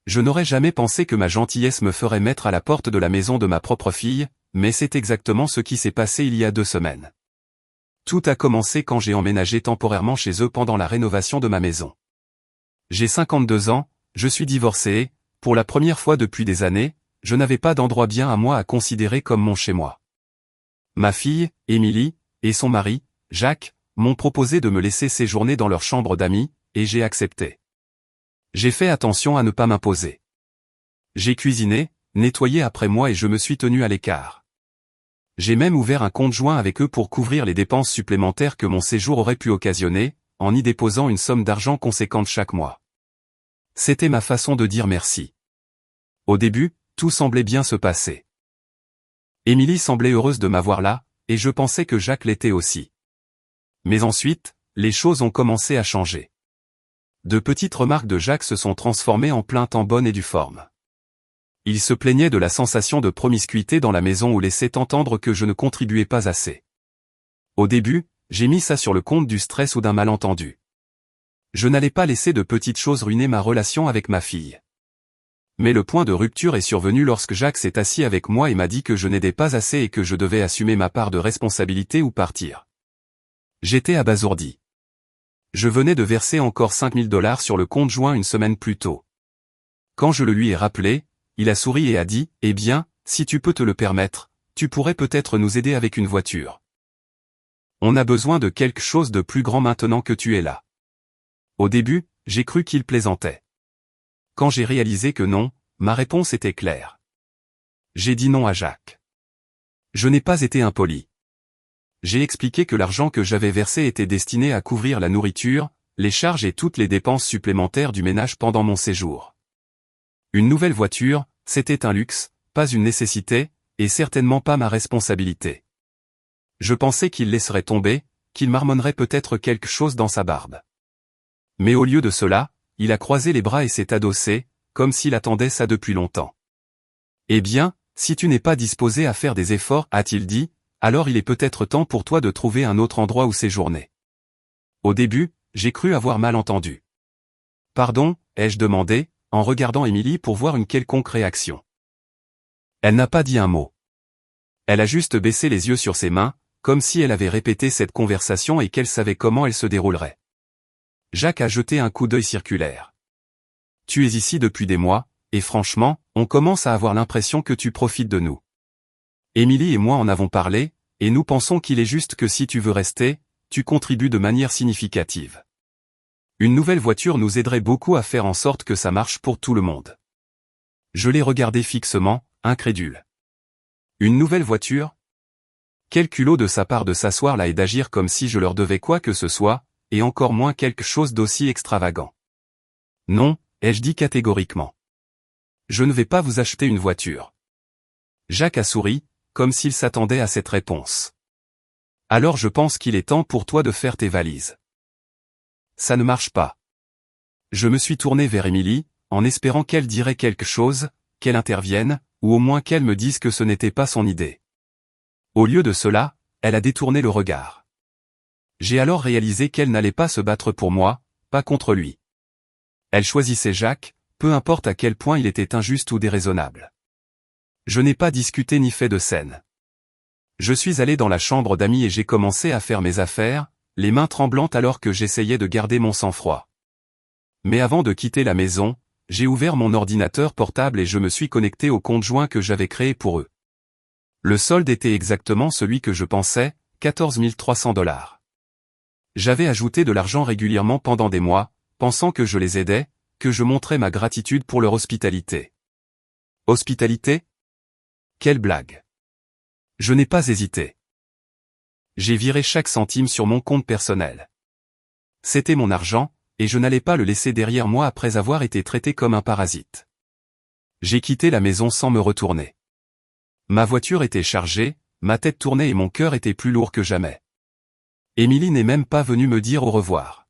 Je n'aurais jamais pensé que ma gentillesse me ferait mettre à la porte de la maison de ma propre fille, mais c'est exactement ce qui s'est passé il y a 2 semaines. Tout a commencé quand j'ai emménagé temporairement chez eux pendant la rénovation de ma maison. J'ai 52 ans, je suis divorcé et, pour la première fois depuis des années, je n'avais pas d'endroit bien à moi à considérer comme mon chez-moi. Ma fille, Émilie, et son mari, Jacques, m'ont proposé de me laisser séjourner dans leur chambre d'amis, et j'ai accepté. J'ai fait attention à ne pas m'imposer. J'ai cuisiné, nettoyé après moi et je me suis tenu à l'écart. J'ai même ouvert un compte joint avec eux pour couvrir les dépenses supplémentaires que mon séjour aurait pu occasionner, en y déposant une somme d'argent conséquente chaque mois. C'était ma façon de dire merci. Au début, tout semblait bien se passer. Émilie semblait heureuse de m'avoir là, et je pensais que Jacques l'était aussi. Mais ensuite, les choses ont commencé à changer. De petites remarques de Jacques se sont transformées en plaintes en bonne et due forme. Il se plaignait de la sensation de promiscuité dans la maison ou laissait entendre que je ne contribuais pas assez. Au début, j'ai mis ça sur le compte du stress ou d'un malentendu. Je n'allais pas laisser de petites choses ruiner ma relation avec ma fille. Mais le point de rupture est survenu lorsque Jacques s'est assis avec moi et m'a dit que je n'aidais pas assez et que je devais assumer ma part de responsabilité ou partir. J'étais abasourdi. Je venais de verser encore $5000 sur le compte joint une semaine plus tôt. Quand je le lui ai rappelé, il a souri et a dit « Eh bien, si tu peux te le permettre, tu pourrais peut-être nous aider avec une voiture. On a besoin de quelque chose de plus grand maintenant que tu es là. » Au début, j'ai cru qu'il plaisantait. Quand j'ai réalisé que non, ma réponse était claire. J'ai dit non à Jacques. Je n'ai pas été impoli. J'ai expliqué que l'argent que j'avais versé était destiné à couvrir la nourriture, les charges et toutes les dépenses supplémentaires du ménage pendant mon séjour. Une nouvelle voiture, c'était un luxe, pas une nécessité, et certainement pas ma responsabilité. Je pensais qu'il laisserait tomber, qu'il marmonnerait peut-être quelque chose dans sa barbe. Mais au lieu de cela, il a croisé les bras et s'est adossé, comme s'il attendait ça depuis longtemps. « Eh bien, si tu n'es pas disposé à faire des efforts, a-t-il dit, alors il est peut-être temps pour toi de trouver un autre endroit où séjourner. » Au début, j'ai cru avoir mal entendu. « Pardon ?» ai-je demandé, en regardant Émilie pour voir une quelconque réaction. Elle n'a pas dit un mot. Elle a juste baissé les yeux sur ses mains, comme si elle avait répété cette conversation et qu'elle savait comment elle se déroulerait. Jacques a jeté un coup d'œil circulaire. « Tu es ici depuis des mois, et franchement, on commence à avoir l'impression que tu profites de nous. Émilie et moi en avons parlé, et nous pensons qu'il est juste que si tu veux rester, tu contribues de manière significative. Une nouvelle voiture nous aiderait beaucoup à faire en sorte que ça marche pour tout le monde. » Je l'ai regardé fixement, incrédule. Une nouvelle voiture ? Quel culot de sa part de s'asseoir là et d'agir comme si je leur devais quoi que ce soit, et encore moins quelque chose d'aussi extravagant. Non, ai-je dit catégoriquement. Je ne vais pas vous acheter une voiture. Jacques a souri, comme s'il s'attendait à cette réponse. Alors je pense qu'il est temps pour toi de faire tes valises. Ça ne marche pas. Je me suis tourné vers Émilie, en espérant qu'elle dirait quelque chose, qu'elle intervienne, ou au moins qu'elle me dise que ce n'était pas son idée. Au lieu de cela, elle a détourné le regard. J'ai alors réalisé qu'elle n'allait pas se battre pour moi, pas contre lui. Elle choisissait Jacques, peu importe à quel point il était injuste ou déraisonnable. Je n'ai pas discuté ni fait de scène. Je suis allé dans la chambre d'amis et j'ai commencé à faire mes affaires, les mains tremblantes alors que j'essayais de garder mon sang-froid. Mais avant de quitter la maison, j'ai ouvert mon ordinateur portable et je me suis connecté au compte joint que j'avais créé pour eux. Le solde était exactement celui que je pensais, $14 300. J'avais ajouté de l'argent régulièrement pendant des mois, pensant que je les aidais, que je montrais ma gratitude pour leur hospitalité. Hospitalité ? Quelle blague. Je n'ai pas hésité. J'ai viré chaque centime sur mon compte personnel. C'était mon argent, et je n'allais pas le laisser derrière moi après avoir été traité comme un parasite. J'ai quitté la maison sans me retourner. Ma voiture était chargée, ma tête tournait et mon cœur était plus lourd que jamais. Émilie n'est même pas venue me dire au revoir.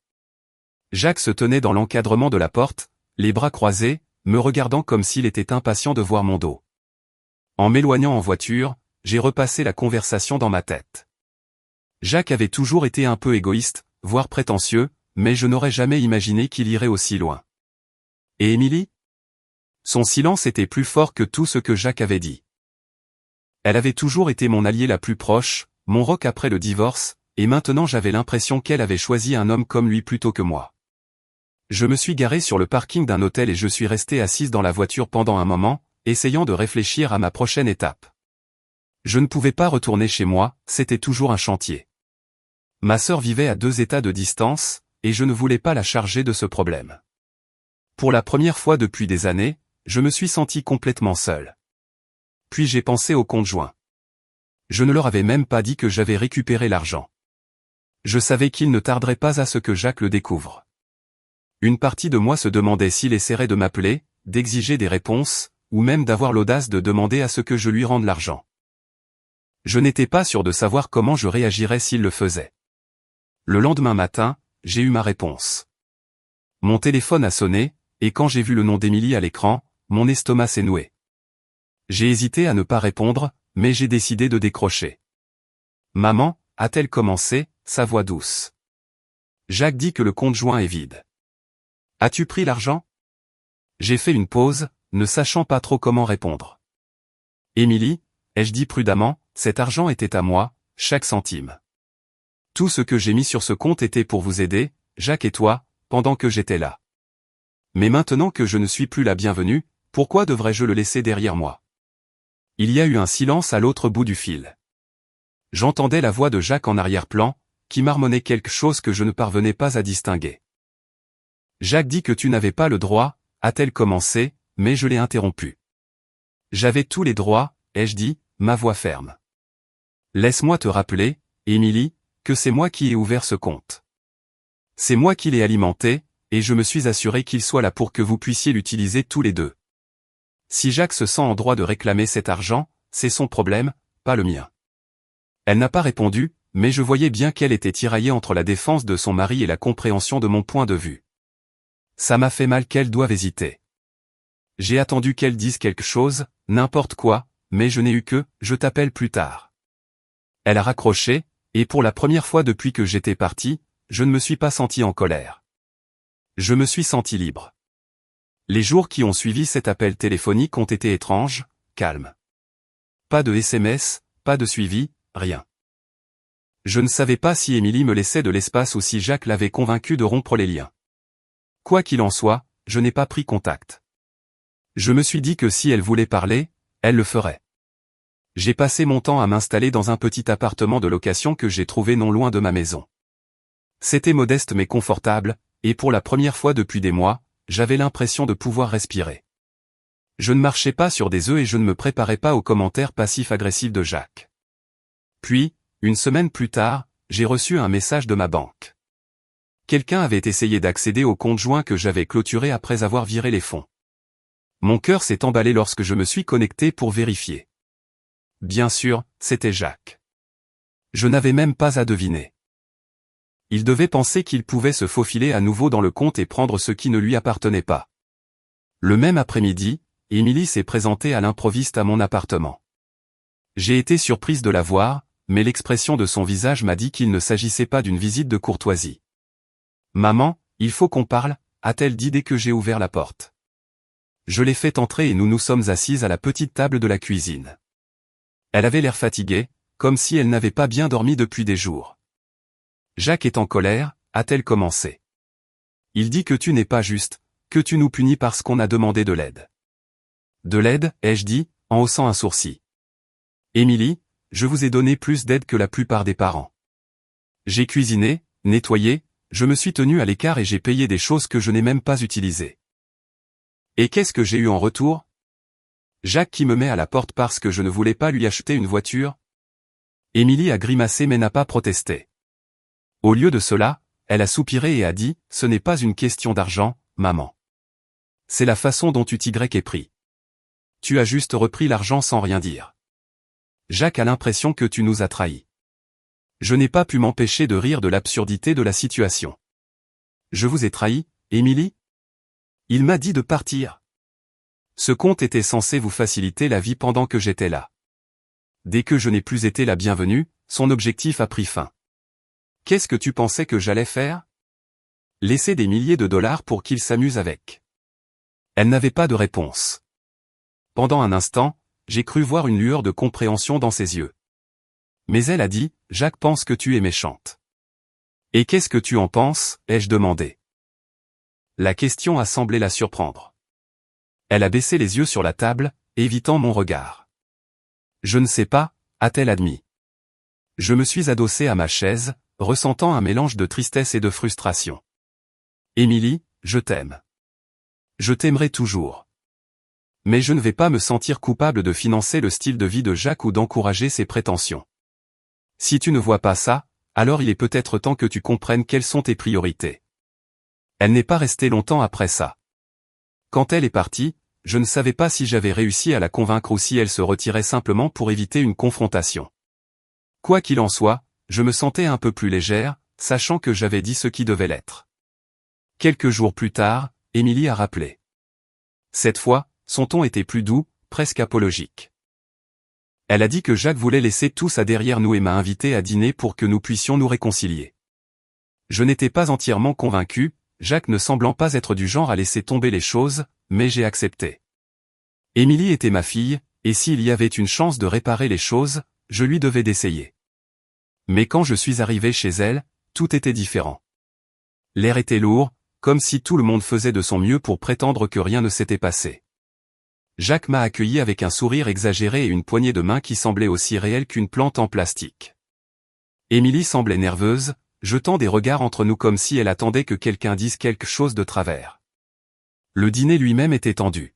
Jacques se tenait dans l'encadrement de la porte, les bras croisés, me regardant comme s'il était impatient de voir mon dos. En m'éloignant en voiture, j'ai repassé la conversation dans ma tête. Jacques avait toujours été un peu égoïste, voire prétentieux, mais je n'aurais jamais imaginé qu'il irait aussi loin. Et Émilie ? Son silence était plus fort que tout ce que Jacques avait dit. Elle avait toujours été mon alliée la plus proche, mon roc après le divorce, et maintenant j'avais l'impression qu'elle avait choisi un homme comme lui plutôt que moi. Je me suis garé sur le parking d'un hôtel et je suis resté assise dans la voiture pendant un moment, essayant de réfléchir à ma prochaine étape. Je ne pouvais pas retourner chez moi, c'était toujours un chantier. Ma sœur vivait à 2 États de distance, et je ne voulais pas la charger de ce problème. Pour la première fois depuis des années, je me suis senti complètement seul. Puis j'ai pensé aux comptes joints. Je ne leur avais même pas dit que j'avais récupéré l'argent. Je savais qu'il ne tarderait pas à ce que Jacques le découvre. Une partie de moi se demandait s'il essaierait de m'appeler, d'exiger des réponses, ou même d'avoir l'audace de demander à ce que je lui rende l'argent. Je n'étais pas sûr de savoir comment je réagirais s'il le faisait. Le lendemain matin, j'ai eu ma réponse. Mon téléphone a sonné, et quand j'ai vu le nom d'Émilie à l'écran, mon estomac s'est noué. J'ai hésité à ne pas répondre, mais j'ai décidé de décrocher. « Maman » a-t-elle commencé, sa voix douce. Jacques dit que le compte joint est vide. « As-tu pris l'argent » J'ai fait une pause, ne sachant pas trop comment répondre. « Émilie » ai-je dit prudemment, cet argent était à moi, chaque centime. Tout ce que j'ai mis sur ce compte était pour vous aider, Jacques et toi, pendant que j'étais là. Mais maintenant que je ne suis plus la bienvenue, pourquoi devrais-je le laisser derrière moi? Il y a eu un silence à l'autre bout du fil. J'entendais la voix de Jacques en arrière-plan, qui marmonnait quelque chose que je ne parvenais pas à distinguer. Jacques dit que tu n'avais pas le droit, a-t-elle commencé, mais je l'ai interrompu. J'avais tous les droits, ai-je dit, ma voix ferme. Laisse-moi te rappeler, Émilie, que c'est moi qui ai ouvert ce compte. C'est moi qui l'ai alimenté, et je me suis assuré qu'il soit là pour que vous puissiez l'utiliser tous les deux. Si Jacques se sent en droit de réclamer cet argent, c'est son problème, pas le mien. Elle n'a pas répondu, mais je voyais bien qu'elle était tiraillée entre la défense de son mari et la compréhension de mon point de vue. Ça m'a fait mal qu'elle doive hésiter. J'ai attendu qu'elle dise quelque chose, n'importe quoi, mais je n'ai eu que « je t'appelle plus tard ». Elle a raccroché, et pour la première fois depuis que j'étais parti, je ne me suis pas senti en colère. Je me suis senti libre. Les jours qui ont suivi cet appel téléphonique ont été étranges, calmes. Pas de SMS, pas de suivi, rien. Je ne savais pas si Émilie me laissait de l'espace ou si Jacques l'avait convaincu de rompre les liens. Quoi qu'il en soit, je n'ai pas pris contact. Je me suis dit que si elle voulait parler, elle le ferait. J'ai passé mon temps à m'installer dans un petit appartement de location que j'ai trouvé non loin de ma maison. C'était modeste mais confortable, et pour la première fois depuis des mois, j'avais l'impression de pouvoir respirer. Je ne marchais pas sur des œufs et je ne me préparais pas aux commentaires passifs-agressifs de Jacques. Puis, une semaine plus tard, j'ai reçu un message de ma banque. Quelqu'un avait essayé d'accéder au compte joint que j'avais clôturé après avoir viré les fonds. Mon cœur s'est emballé lorsque je me suis connecté pour vérifier. Bien sûr, c'était Jacques. Je n'avais même pas à deviner. Il devait penser qu'il pouvait se faufiler à nouveau dans le compte et prendre ce qui ne lui appartenait pas. Le même après-midi, Émilie s'est présentée à l'improviste à mon appartement. J'ai été surprise de la voir, mais l'expression de son visage m'a dit qu'il ne s'agissait pas d'une visite de courtoisie. « Maman, il faut qu'on parle » a-t-elle dit dès que j'ai ouvert la porte. Je l'ai fait entrer et nous nous sommes assises à la petite table de la cuisine. Elle avait l'air fatiguée, comme si elle n'avait pas bien dormi depuis des jours. « Jacques est en colère » a-t-elle commencé. « Il dit que tu n'es pas juste, que tu nous punis parce qu'on a demandé de l'aide. » « De l'aide » ai-je dit, en haussant un sourcil. « Émilie, je vous ai donné plus d'aide que la plupart des parents. J'ai cuisiné, nettoyé, je me suis tenu à l'écart et j'ai payé des choses que je n'ai même pas utilisées. Et qu'est-ce que j'ai eu en retour? Jacques qui me met à la porte parce que je ne voulais pas lui acheter une voiture? » Émilie a grimacé mais n'a pas protesté. Au lieu de cela, elle a soupiré et a dit « Ce n'est pas une question d'argent, maman. C'est la façon dont tu t'y es pris. Tu as juste repris l'argent sans rien dire. Jacques a l'impression que tu nous as trahis. » Je n'ai pas pu m'empêcher de rire de l'absurdité de la situation. « Je vous ai trahi, Émilie ? Il m'a dit de partir. Ce compte était censé vous faciliter la vie pendant que j'étais là. Dès que je n'ai plus été la bienvenue, son objectif a pris fin. Qu'est-ce que tu pensais que j'allais faire? Laisser des milliers de dollars pour qu'il s'amuse avec. » Elle n'avait pas de réponse. Pendant un instant, j'ai cru voir une lueur de compréhension dans ses yeux. Mais elle a dit, « Jacques pense que tu es méchante. » « Et qu'est-ce que tu en penses ?» ai-je demandé. La question a semblé la surprendre. Elle a baissé les yeux sur la table, évitant mon regard. « Je ne sais pas » a-t-elle admis. Je me suis adossé à ma chaise, ressentant un mélange de tristesse et de frustration. « Émilie, je t'aime. Je t'aimerai toujours. Mais je ne vais pas me sentir coupable de financer le style de vie de Jacques ou d'encourager ses prétentions. Si tu ne vois pas ça, alors il est peut-être temps que tu comprennes quelles sont tes priorités. » Elle n'est pas restée longtemps après ça. Quand elle est partie, je ne savais pas si j'avais réussi à la convaincre ou si elle se retirait simplement pour éviter une confrontation. Quoi qu'il en soit, je me sentais un peu plus légère, sachant que j'avais dit ce qui devait l'être. Quelques jours plus tard, Émilie a rappelé. Cette fois, son ton était plus doux, presque apologique. Elle a dit que Jacques voulait laisser tout ça derrière nous et m'a invité à dîner pour que nous puissions nous réconcilier. Je n'étais pas entièrement convaincu, Jacques ne semblant pas être du genre à laisser tomber les choses, mais j'ai accepté. Émilie était ma fille, et s'il y avait une chance de réparer les choses, je lui devais d'essayer. Mais quand je suis arrivé chez elle, tout était différent. L'air était lourd, comme si tout le monde faisait de son mieux pour prétendre que rien ne s'était passé. Jacques m'a accueilli avec un sourire exagéré et une poignée de main qui semblait aussi réelle qu'une plante en plastique. Émilie semblait nerveuse, jetant des regards entre nous comme si elle attendait que quelqu'un dise quelque chose de travers. Le dîner lui-même était tendu.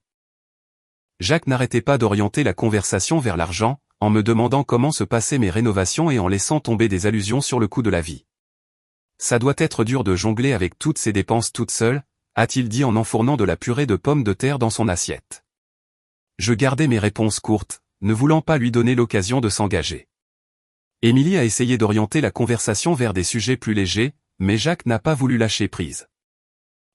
Jacques n'arrêtait pas d'orienter la conversation vers l'argent, en me demandant comment se passaient mes rénovations et en laissant tomber des allusions sur le coût de la vie. « Ça doit être dur de jongler avec toutes ces dépenses toute seule », a-t-il dit en enfournant de la purée de pommes de terre dans son assiette. Je gardais mes réponses courtes, ne voulant pas lui donner l'occasion de s'engager. Émilie a essayé d'orienter la conversation vers des sujets plus légers, mais Jacques n'a pas voulu lâcher prise.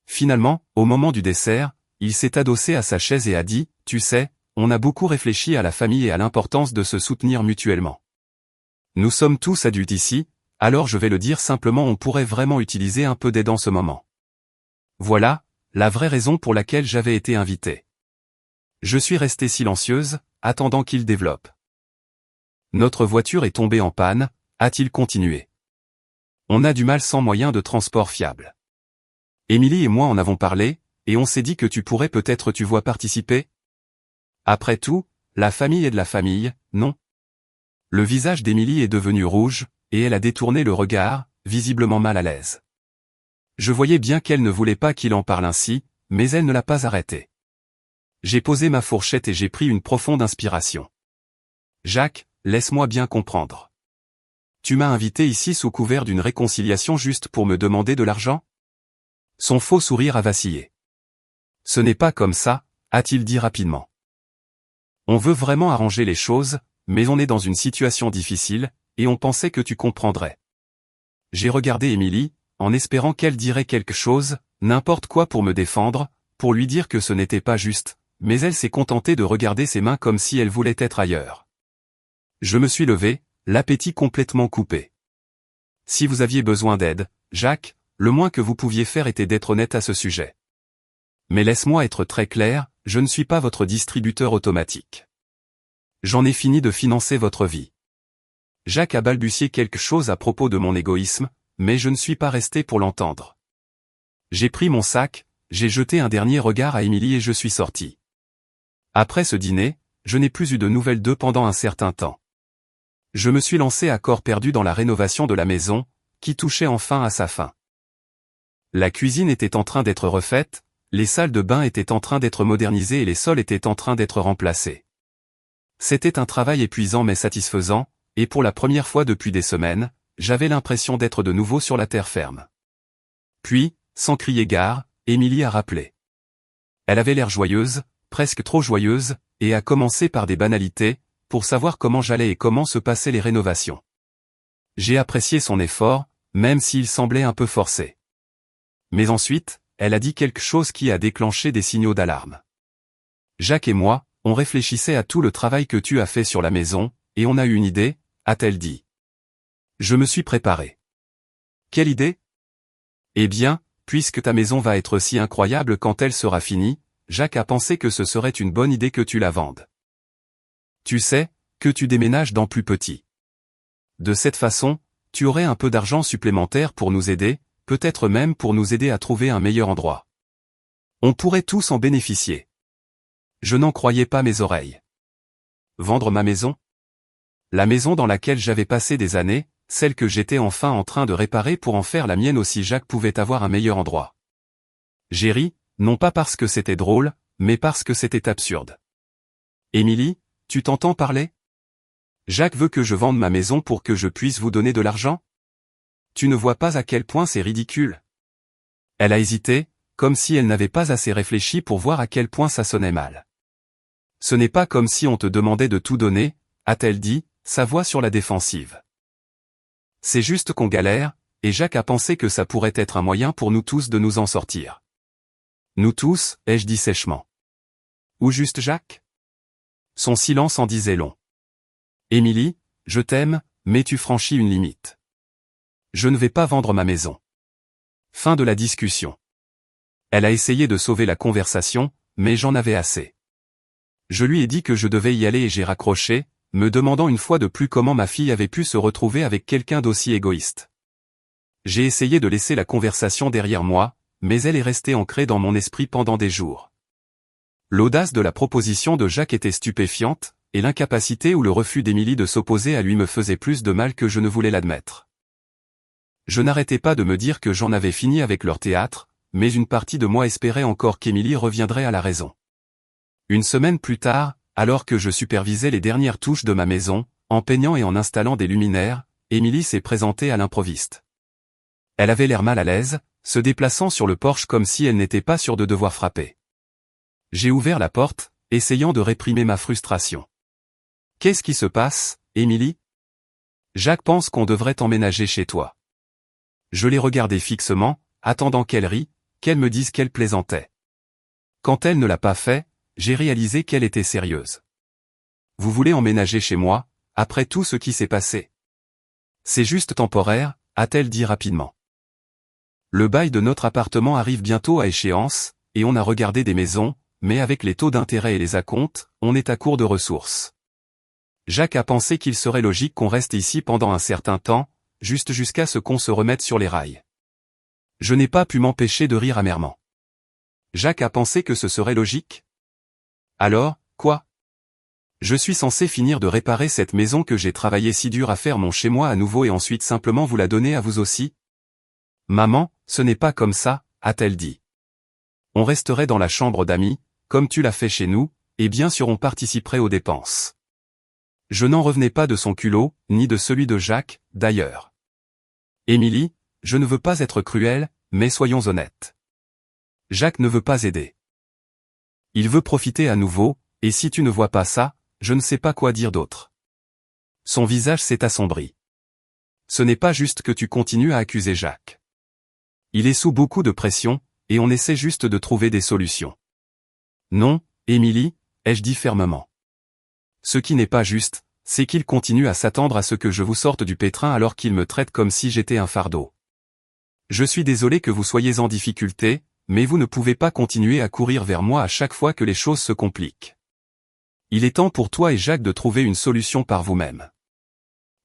Finalement, au moment du dessert, il s'est adossé à sa chaise et a dit, « Tu sais, on a beaucoup réfléchi à la famille et à l'importance de se soutenir mutuellement. Nous sommes tous adultes ici, alors je vais le dire simplement, on pourrait vraiment utiliser un peu d'aide en ce moment. » Voilà, la vraie raison pour laquelle j'avais été invité. Je suis restée silencieuse, attendant qu'il développe. Notre voiture est tombée en panne, a-t-il continué. On a du mal sans moyen de transport fiable. Émilie et moi en avons parlé, et on s'est dit que tu pourrais peut-être participer. Après tout, la famille est de la famille, non? Le visage d'Émilie est devenu rouge, et elle a détourné le regard, visiblement mal à l'aise. Je voyais bien qu'elle ne voulait pas qu'il en parle ainsi, mais elle ne l'a pas arrêté. J'ai posé ma fourchette et j'ai pris une profonde inspiration. Jacques, laisse-moi bien comprendre. Tu m'as invité ici sous couvert d'une réconciliation juste pour me demander de l'argent? Son faux sourire a vacillé. Ce n'est pas comme ça, a-t-il dit rapidement. On veut vraiment arranger les choses, mais on est dans une situation difficile, et on pensait que tu comprendrais. J'ai regardé Émilie, en espérant qu'elle dirait quelque chose, n'importe quoi pour me défendre, pour lui dire que ce n'était pas juste, mais elle s'est contentée de regarder ses mains comme si elle voulait être ailleurs. Je me suis levé, l'appétit complètement coupé. Si vous aviez besoin d'aide, Jacques, le moins que vous pouviez faire était d'être honnête à ce sujet. Mais laisse-moi être très clair, je ne suis pas votre distributeur automatique. J'en ai fini de financer votre vie. Jacques a balbutié quelque chose à propos de mon égoïsme, mais je ne suis pas resté pour l'entendre. J'ai pris mon sac, j'ai jeté un dernier regard à Émilie et je suis sorti. Après ce dîner, je n'ai plus eu de nouvelles d'eux pendant un certain temps. Je me suis lancé à corps perdu dans la rénovation de la maison, qui touchait enfin à sa fin. La cuisine était en train d'être refaite, les salles de bain étaient en train d'être modernisées et les sols étaient en train d'être remplacés. C'était un travail épuisant mais satisfaisant, et pour la première fois depuis des semaines, j'avais l'impression d'être de nouveau sur la terre ferme. Puis, sans crier gare, Émilie a rappelé. Elle avait l'air joyeuse, presque trop joyeuse, et a commencé par des banalités, pour savoir comment j'allais et comment se passaient les rénovations. J'ai apprécié son effort, même s'il semblait un peu forcé. Mais ensuite, elle a dit quelque chose qui a déclenché des signaux d'alarme. Jacques et moi, on réfléchissait à tout le travail que tu as fait sur la maison, et on a eu une idée, a-t-elle dit. Je me suis préparé. Quelle idée? Eh bien, puisque ta maison va être si incroyable quand elle sera finie, Jacques a pensé que ce serait une bonne idée que tu la vendes. Tu sais, que tu déménages dans plus petit. De cette façon, tu aurais un peu d'argent supplémentaire pour nous aider, peut-être même pour nous aider à trouver un meilleur endroit. On pourrait tous en bénéficier. Je n'en croyais pas mes oreilles. Vendre ma maison? La maison dans laquelle j'avais passé des années, celle que j'étais enfin en train de réparer pour en faire la mienne aussi. Jacques pouvait avoir un meilleur endroit. J'ai ri, non pas parce que c'était drôle, mais parce que c'était absurde. Émilie, tu t'entends parler? Jacques veut que je vende ma maison pour que je puisse vous donner de l'argent? Tu ne vois pas à quel point c'est ridicule? Elle a hésité, comme si elle n'avait pas assez réfléchi pour voir à quel point ça sonnait mal. Ce n'est pas comme si on te demandait de tout donner, a-t-elle dit, sa voix sur la défensive. C'est juste qu'on galère, et Jacques a pensé que ça pourrait être un moyen pour nous tous de nous en sortir. Nous tous, ai-je dit sèchement. Ou juste Jacques? Son silence en disait long. Émilie, je t'aime, mais tu franchis une limite. Je ne vais pas vendre ma maison. Fin de la discussion. Elle a essayé de sauver la conversation, mais j'en avais assez. Je lui ai dit que je devais y aller et j'ai raccroché, me demandant une fois de plus comment ma fille avait pu se retrouver avec quelqu'un d'aussi égoïste. J'ai essayé de laisser la conversation derrière moi, mais elle est restée ancrée dans mon esprit pendant des jours. L'audace de la proposition de Jacques était stupéfiante, et l'incapacité ou le refus d'Émilie de s'opposer à lui me faisait plus de mal que je ne voulais l'admettre. Je n'arrêtais pas de me dire que j'en avais fini avec leur théâtre, mais une partie de moi espérait encore qu'Émilie reviendrait à la raison. Une semaine plus tard, alors que je supervisais les dernières touches de ma maison, en peignant et en installant des luminaires, Émilie s'est présentée à l'improviste. Elle avait l'air mal à l'aise, se déplaçant sur le porche comme si elle n'était pas sûre de devoir frapper. J'ai ouvert la porte, essayant de réprimer ma frustration. « Qu'est-ce qui se passe, Émilie ? Jacques pense qu'on devrait emménager chez toi. » Je l'ai regardée fixement, attendant qu'elle rie, qu'elle me dise qu'elle plaisantait. Quand elle ne l'a pas fait, j'ai réalisé qu'elle était sérieuse. « Vous voulez emménager chez moi, après tout ce qui s'est passé ? » « C'est juste temporaire, » a-t-elle dit rapidement. Le bail de notre appartement arrive bientôt à échéance, et on a regardé des maisons, mais avec les taux d'intérêt et les acomptes, on est à court de ressources. Jacques a pensé qu'il serait logique qu'on reste ici pendant un certain temps, juste jusqu'à ce qu'on se remette sur les rails. Je n'ai pas pu m'empêcher de rire amèrement. Jacques a pensé que ce serait logique? Alors, quoi? Je suis censé finir de réparer cette maison que j'ai travaillé si dur à faire mon chez-moi à nouveau et ensuite simplement vous la donner à vous aussi? Maman, ce n'est pas comme ça, a-t-elle dit. On resterait dans la chambre d'amis, comme tu l'as fait chez nous, et bien sûr on participerait aux dépenses. Je n'en revenais pas de son culot, ni de celui de Jacques, d'ailleurs. Émilie, je ne veux pas être cruel, mais soyons honnêtes. Jacques ne veut pas aider. Il veut profiter à nouveau, et si tu ne vois pas ça, je ne sais pas quoi dire d'autre. Son visage s'est assombri. Ce n'est pas juste que tu continues à accuser Jacques. Il est sous beaucoup de pression, et on essaie juste de trouver des solutions. Non, Émilie, ai-je dit fermement. Ce qui n'est pas juste, c'est qu'il continue à s'attendre à ce que je vous sorte du pétrin alors qu'il me traite comme si j'étais un fardeau. Je suis désolé que vous soyez en difficulté, mais vous ne pouvez pas continuer à courir vers moi à chaque fois que les choses se compliquent. Il est temps pour toi et Jacques de trouver une solution par vous-même.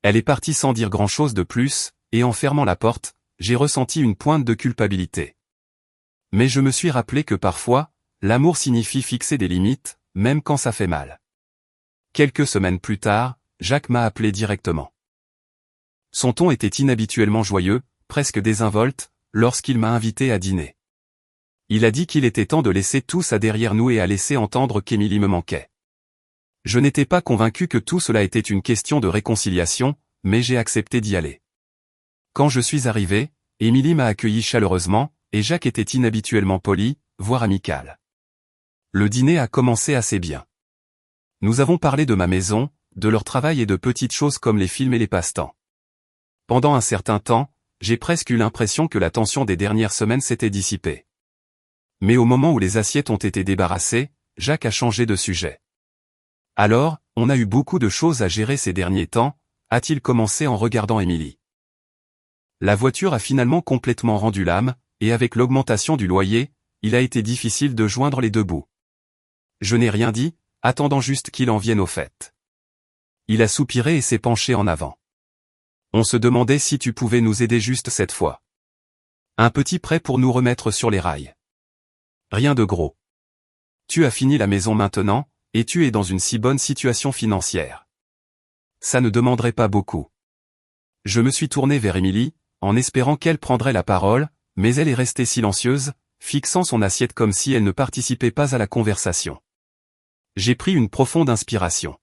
Elle est partie sans dire grand-chose de plus, et en fermant la porte, j'ai ressenti une pointe de culpabilité. Mais je me suis rappelé que parfois, l'amour signifie fixer des limites, même quand ça fait mal. Quelques semaines plus tard, Jacques m'a appelé directement. Son ton était inhabituellement joyeux, presque désinvolte, lorsqu'il m'a invité à dîner. Il a dit qu'il était temps de laisser tout ça derrière nous et à laisser entendre qu'Émilie me manquait. Je n'étais pas convaincu que tout cela était une question de réconciliation, mais j'ai accepté d'y aller. Quand je suis arrivé, Émilie m'a accueilli chaleureusement, et Jacques était inhabituellement poli, voire amical. Le dîner a commencé assez bien. Nous avons parlé de ma maison, de leur travail et de petites choses comme les films et les passe-temps. Pendant un certain temps, j'ai presque eu l'impression que la tension des dernières semaines s'était dissipée. Mais au moment où les assiettes ont été débarrassées, Jacques a changé de sujet. Alors, on a eu beaucoup de choses à gérer ces derniers temps, a-t-il commencé en regardant Émilie. La voiture a finalement complètement rendu l'âme, et avec l'augmentation du loyer, il a été difficile de joindre les deux bouts. Je n'ai rien dit, attendant juste qu'il en vienne au fait. Il a soupiré et s'est penché en avant. On se demandait si tu pouvais nous aider juste cette fois. Un petit prêt pour nous remettre sur les rails. Rien de gros. Tu as fini la maison maintenant, et tu es dans une si bonne situation financière. Ça ne demanderait pas beaucoup. Je me suis tourné vers Émilie, en espérant qu'elle prendrait la parole, mais elle est restée silencieuse, fixant son assiette comme si elle ne participait pas à la conversation. J'ai pris une profonde inspiration.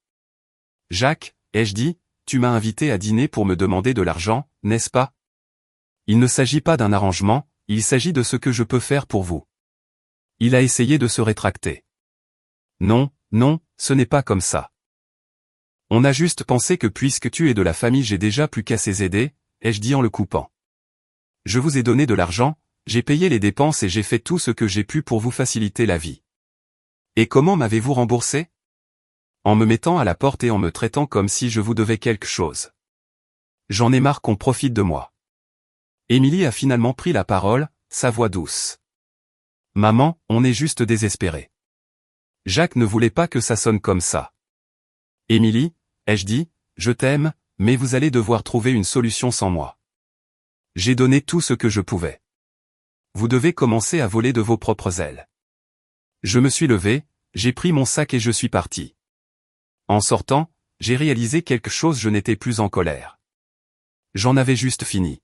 Jacques, ai-je dit, tu m'as invité à dîner pour me demander de l'argent, n'est-ce pas? Il ne s'agit pas d'un arrangement, il s'agit de ce que je peux faire pour vous. Il a essayé de se rétracter. Non, non, ce n'est pas comme ça. On a juste pensé que puisque tu es de la famille j'ai déjà plus qu'à ces aider, ai-je dit en le coupant. Je vous ai donné de l'argent, j'ai payé les dépenses et j'ai fait tout ce que j'ai pu pour vous faciliter la vie. Et comment m'avez-vous remboursé? En me mettant à la porte et en me traitant comme si je vous devais quelque chose. J'en ai marre qu'on profite de moi. Émilie a finalement pris la parole, sa voix douce. Maman, on est juste désespérés. Jacques ne voulait pas que ça sonne comme ça. Émilie, ai-je dit, je t'aime, mais vous allez devoir trouver une solution sans moi. J'ai donné tout ce que je pouvais. Vous devez commencer à voler de vos propres ailes. Je me suis levé, j'ai pris mon sac et je suis parti. En sortant, j'ai réalisé quelque chose, je n'étais plus en colère. J'en avais juste fini.